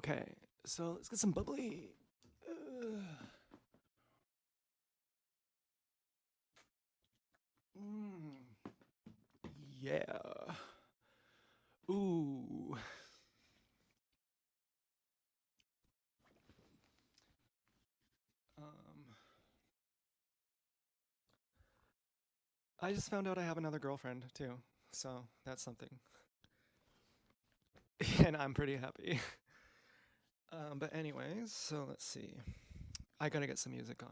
Okay, so let's get some bubbly. Mm, yeah. Ooh. Um, I just found out I have another girlfriend too, so that's something. And I'm pretty happy. But anyways, so let's see. I gotta get some music on.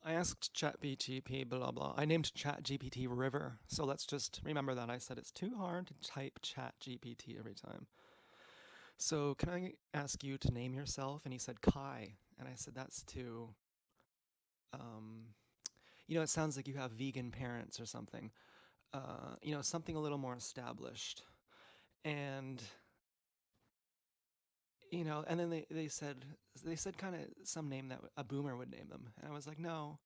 I asked ChatGPT blah blah. I named ChatGPT River, so let's just remember that I said it's too hard to type ChatGPT every time. So can I ask you to name yourself? And he said Kai, and I said that's too. Um, it sounds like you have vegan parents or something. Something a little more established. And and then they said kind of some name that a boomer would name them, and I was like no.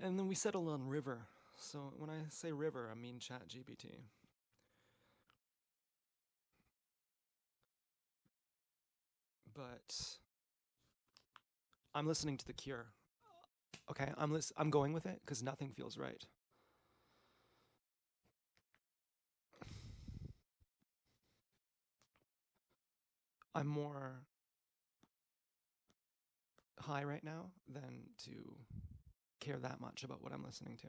And then we settled on River. So when I say River, I mean Chat GPT. But I'm listening to The Cure. Okay, I'm going with it because nothing feels right. I'm more high right now than to care that much about what I'm listening to.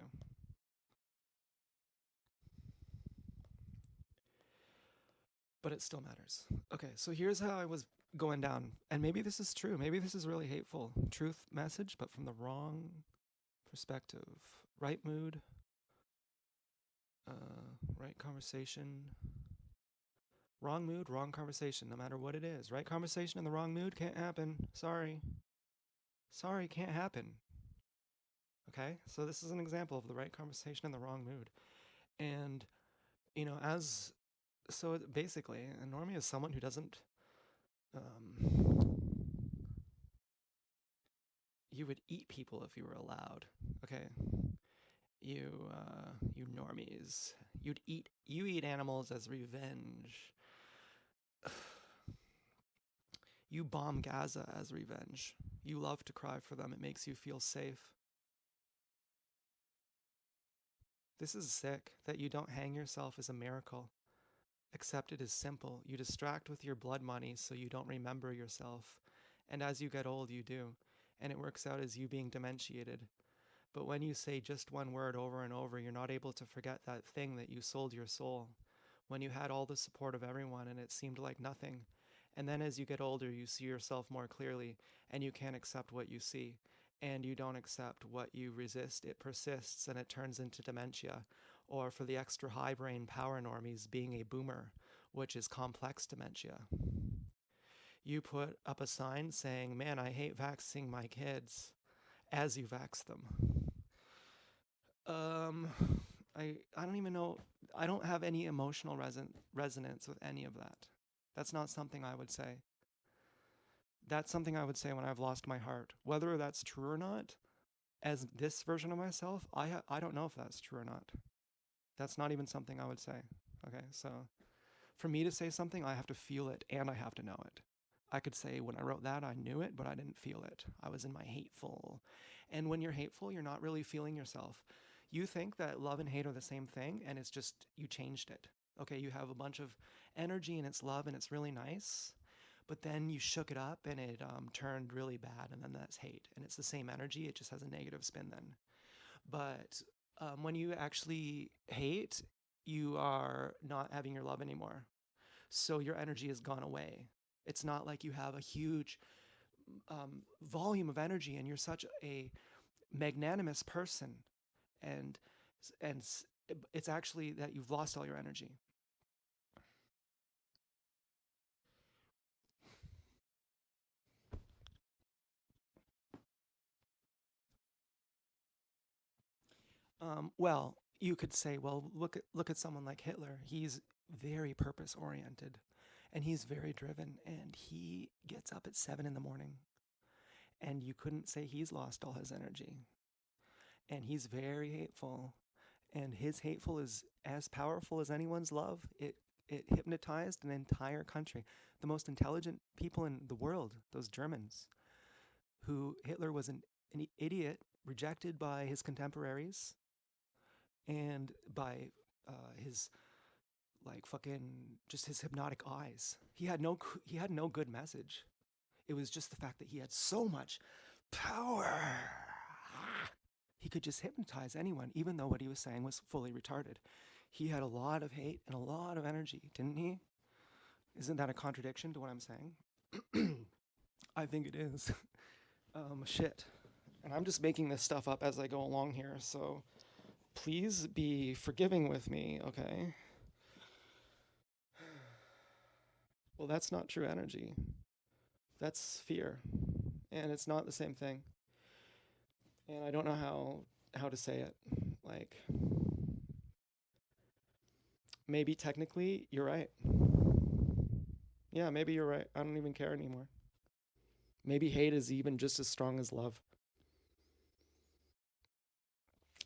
But it still matters. Okay, so here's how I was going down. And maybe this is true. Maybe this is really hateful. Truth message, but from the wrong perspective. Right mood, right conversation. Wrong mood, wrong conversation, no matter what it is. Right conversation in the wrong mood can't happen. Sorry. Sorry, can't happen. Okay? So this is an example of the right conversation in the wrong mood. And, as so basically, a normie is someone who doesn't um, you would eat people if you were allowed. Okay, you normies, you eat animals as revenge. You bomb Gaza as revenge. You love to cry for them. It makes you feel safe. This is sick that you don't hang yourself as a miracle. Except it is simple. You distract with your blood money so you don't remember yourself. And as you get old, you do. And it works out as you being dementiated. But when you say just one word over and over, you're not able to forget that thing that you sold your soul. When you had all the support of everyone and it seemed like nothing. And then as you get older, you see yourself more clearly and you can't accept what you see. And you don't accept what you resist. It persists and it turns into dementia. Or for the extra high brain power normies, being a boomer, which is complex dementia. You put up a sign saying, man, I hate vaxing my kids as you vax them. Um, I don't even know. I don't have any emotional resonance with any of that. That's not something I would say. That's something I would say when I've lost my heart. Whether that's true or not, as this version of myself, I don't know if that's true or not. That's not even something I would say. Okay, so for me to say something, I have to feel it and I have to know it. I could say when I wrote that, I knew it, but I didn't feel it. I was in my hateful. And when you're hateful, you're not really feeling yourself. You think that love and hate are the same thing, and it's just you changed it. Okay, you have a bunch of energy and it's love and it's really nice, but then you shook it up and it turned really bad, and then that's hate. And it's the same energy, it just has a negative spin then. But when you actually hate, you are not having your love anymore. So your energy has gone away. It's not like you have a huge volume of energy and you're such a magnanimous person, and and it's actually that you've lost all your energy. Well, you could say, well, look at someone like Hitler. He's very purpose oriented, and he's very driven, and he gets up at 7 in the morning, and you couldn't say he's lost all his energy. And he's very hateful, and his hateful is as powerful as anyone's love. It hypnotized an entire country, the most intelligent people in the world, those Germans, who Hitler was an idiot, rejected by his contemporaries and by his like fucking just his hypnotic eyes. He had no good message. It was just the fact that he had so much power. He could just hypnotize anyone, even though what he was saying was fully retarded. He had a lot of hate and a lot of energy, didn't he? Isn't that a contradiction to what I'm saying? I think it is. Shit. And I'm just making this stuff up as I go along here, so please be forgiving with me, okay? Well, that's not true energy. That's fear. And it's not the same thing. And I don't know how to say it. Like, maybe technically you're right. Yeah, maybe you're right. I don't even care anymore. Maybe hate is even just as strong as love.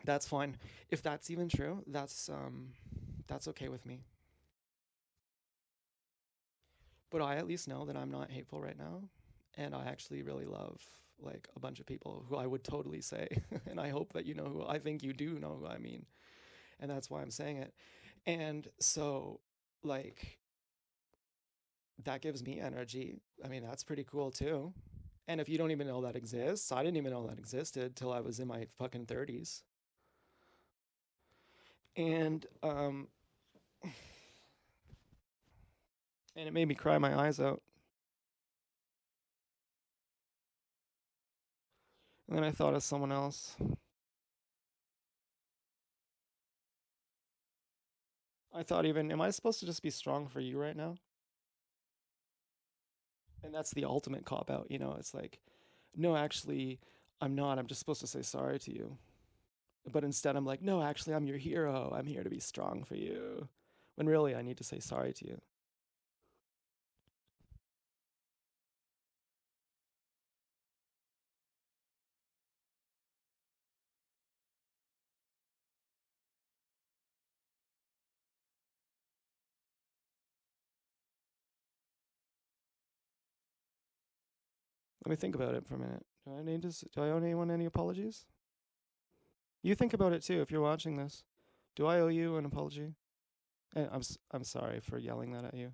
That's fine. If that's even true, that's okay with me. But I at least know that I'm not hateful right now, and I actually really love like a bunch of people who I would totally say, and I hope that you know who I think you do know who I mean, and that's why I'm saying it. And so, like, that gives me energy. I mean, that's pretty cool too. And if you don't even know that exists, I didn't even know that existed till I was in my fucking 30s. And it made me cry my eyes out. And then I thought of someone else. I thought even, am I supposed to just be strong for you right now? And that's the ultimate cop out, you know? It's like, no, actually, I'm not. I'm just supposed to say sorry to you. But instead, I'm like, no, actually, I'm your hero. I'm here to be strong for you. When really, I need to say sorry to you. Let me think about it for a minute. Do I owe anyone any apologies? You think about it too if you're watching this. Do I owe you an apology? And I'm sorry for yelling that at you.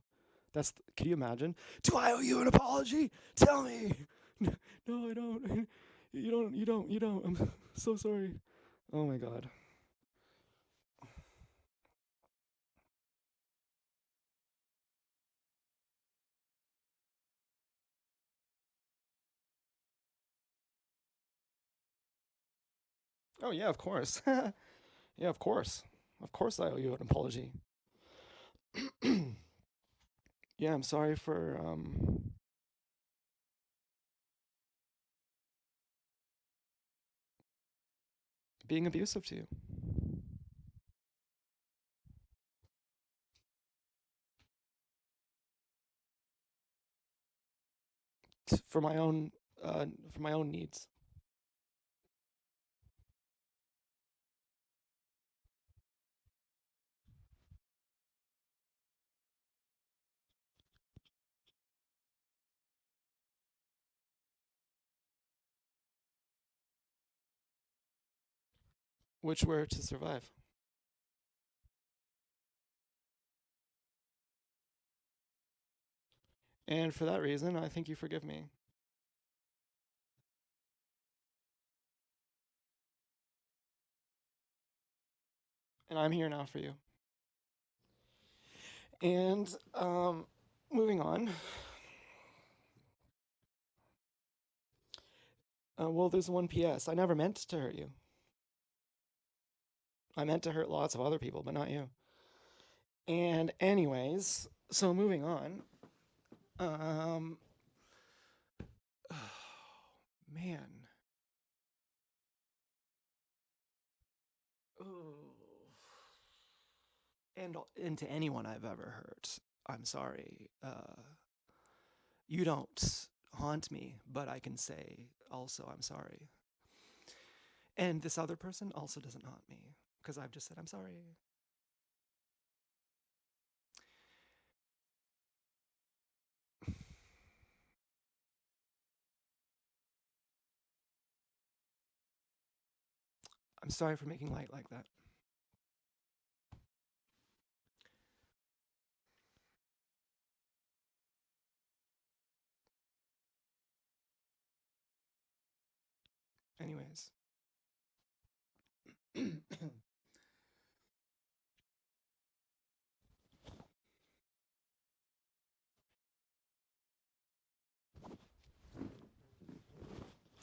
Can you imagine? Do I owe you an apology? Tell me. No, I don't. You don't. I'm so sorry. Oh my god. Oh yeah, of course. Yeah, of course. Of course I owe you an apology. Yeah, I'm sorry for being abusive to you. For my own for my own needs. Which were to survive. And for that reason, I think you forgive me. And I'm here now for you. And moving on. Well, there's one PS. I never meant to hurt you. I meant to hurt lots of other people, but not you. And anyways, so moving on. Um, oh, man. Oh. and to anyone I've ever hurt, I'm sorry. You don't haunt me, but I can say also I'm sorry. And this other person also doesn't haunt me because I've just said I'm sorry. I'm sorry for making light like that. Anyways.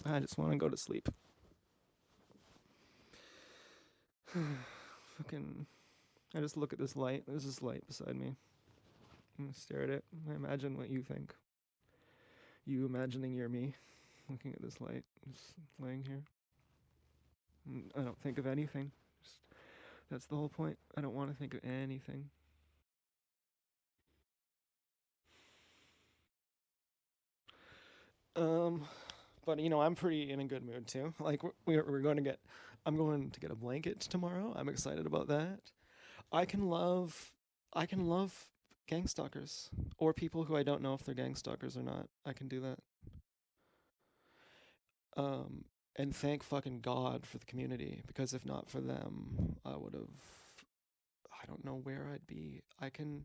I just want to go to sleep. Fucking. I just look at this light. There's this light beside me. I'm gonna stare at it. I imagine what you think. You imagining you're me, looking at this light, just laying here. I don't think of anything. Just, that's the whole point. I don't want to think of anything. Um, but I'm pretty in a good mood too. Like we're going to get. I'm going to get a blanket tomorrow. I'm excited about that. I can love. I can love gang stalkers or people who I don't know if they're gang stalkers or not. I can do that. Um, and thank fucking God for the community because if not for them, I would have. I don't know where I'd be. I can